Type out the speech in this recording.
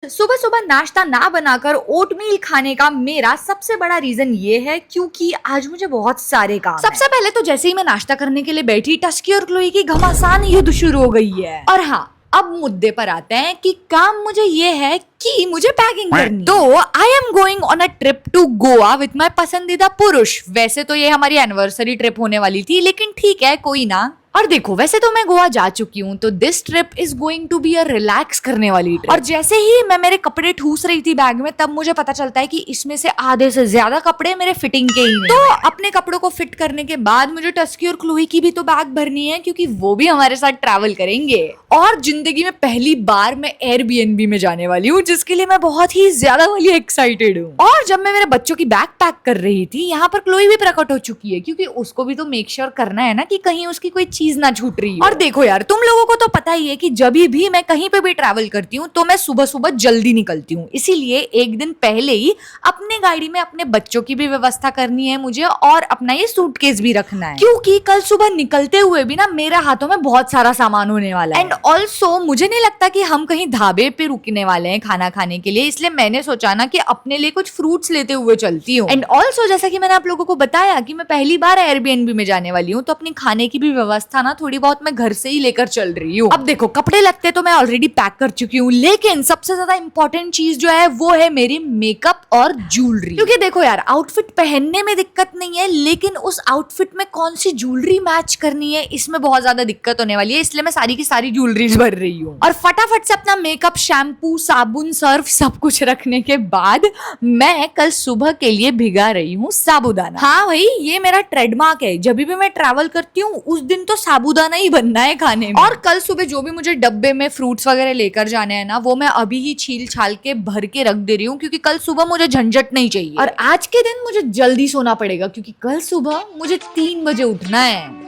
सुबह सुबह नाश्ता ना बनाकर ओटमील खाने का मेरा सबसे बड़ा रीजन ये है क्योंकि आज मुझे बहुत सारे काम सबसे पहले तो जैसे ही मैं नाश्ता करने के लिए बैठी, टस्की और क्लोई की घमासान युद्ध शुरू हो गई है। और हाँ, अब मुद्दे पर आते हैं कि काम मुझे ये है कि मुझे पैकिंग करनी। तो I am going on a trip to Goa with my पसंदीदा पुरुष। वैसे तो ये हमारी एनिवर्सरी ट्रिप होने वाली थी, लेकिन ठीक है, कोई ना। और देखो, वैसे तो मैं गोवा जा चुकी हूँ, तो this trip is going to be a relax करने वाली ट्रिप। और जैसे ही मैं मेरे कपड़े ठूस रही थी बैग में, तब मुझे पता चलता है कि इसमें से आधे से ज्यादा कपड़े मेरे फिटिंग के ही नहीं। तो अपने कपड़ों को फिट करने के बाद मुझे टस्की और क्लोई की भी तो बैग भरनी है, क्योंकि वो भी हमारे साथ ट्रैवल करेंगे। और जिंदगी में पहली बार मैं एयरबीएनबी में जाने वाली हूँ, जिसके लिए मैं बहुत ही ज्यादा वाली एक्साइटेड हूँ। और जब मैं मेरे बच्चों की बैग पैक कर रही थी, यहाँ पर क्लोई भी प्रकट हो चुकी है, क्योंकि उसको भी तो मेक श्योर करना है ना कि कहीं उसकी कोई चीज ना छूट रही है। और देखो यार, तुम लोगों को तो पता ही है कि जब भी मैं कहीं पे भी ट्रैवल करती हूँ तो मैं सुबह सुबह जल्दी निकलती हूँ। इसीलिए एक दिन पहले ही अपने गाड़ी में अपने बच्चों की भी व्यवस्था करनी है मुझे, और अपना ये सूटकेस भी रखना है, क्योंकि कल सुबह निकलते हुए भी ना मेरे हाथों में बहुत सारा सामान होने वाला है। एंड ऑल्सो मुझे नहीं लगता कि हम कहीं ढाबे पे रुकने वाले हैं खाना खाने के लिए, इसलिए मैंने सोचा ना कि अपने लिए कुछ फ्रूट्स लेते हुए चलती हूँ। एंड ऑल्सो जैसा कि मैंने आप लोगों को बताया कि मैं पहली बार एयरबीएनबी में जाने वाली हूँ, तो अपनी खाने की भी व्यवस्था ना थोड़ी बहुत मैं घर से ही लेकर चल रही हूँ। अब देखो, कपड़े लगते तो मैं ऑलरेडी पैक कर चुकी हूँ, लेकिन सबसे ज्यादा इंपॉर्टेंट चीज जो है वो है मेरी मेकअप और ज्वेलरी। क्योंकि देखो यार, आउटफिट पहनने में दिक्कत नहीं है, लेकिन उस आउटफिट में कौन सी ज्वेलरी मैच करनी है, इसमें बहुत ज्यादा दिक्कत होने वाली है। इसलिए मैं सारी की सारी ज्वेलरीज भर रही हूँ। और फटाफट से अपना मेकअप, शैम्पू, साबुन, सर्फ सब कुछ रखने के बाद मैं कल सुबह के लिए भिगा रही हूँ साबूदाना। हाँ भाई, ये मेरा ट्रेडमार्क है, जब भी मैं ट्रैवल करती हूँ उस दिन तो साबूदाना ही बनना है खाने में। और कल सुबह जो भी मुझे डब्बे में फ्रूट्स वगैरह लेकर जाने हैं ना, वो मैं अभी ही छील छाल के भर के रख दे रही हूँ, क्योंकि कल सुबह मुझे झंझट नहीं चाहिए। और आज के दिन मुझे जल्दी सोना पड़ेगा, क्योंकि कल सुबह मुझे 3 बजे उठना है।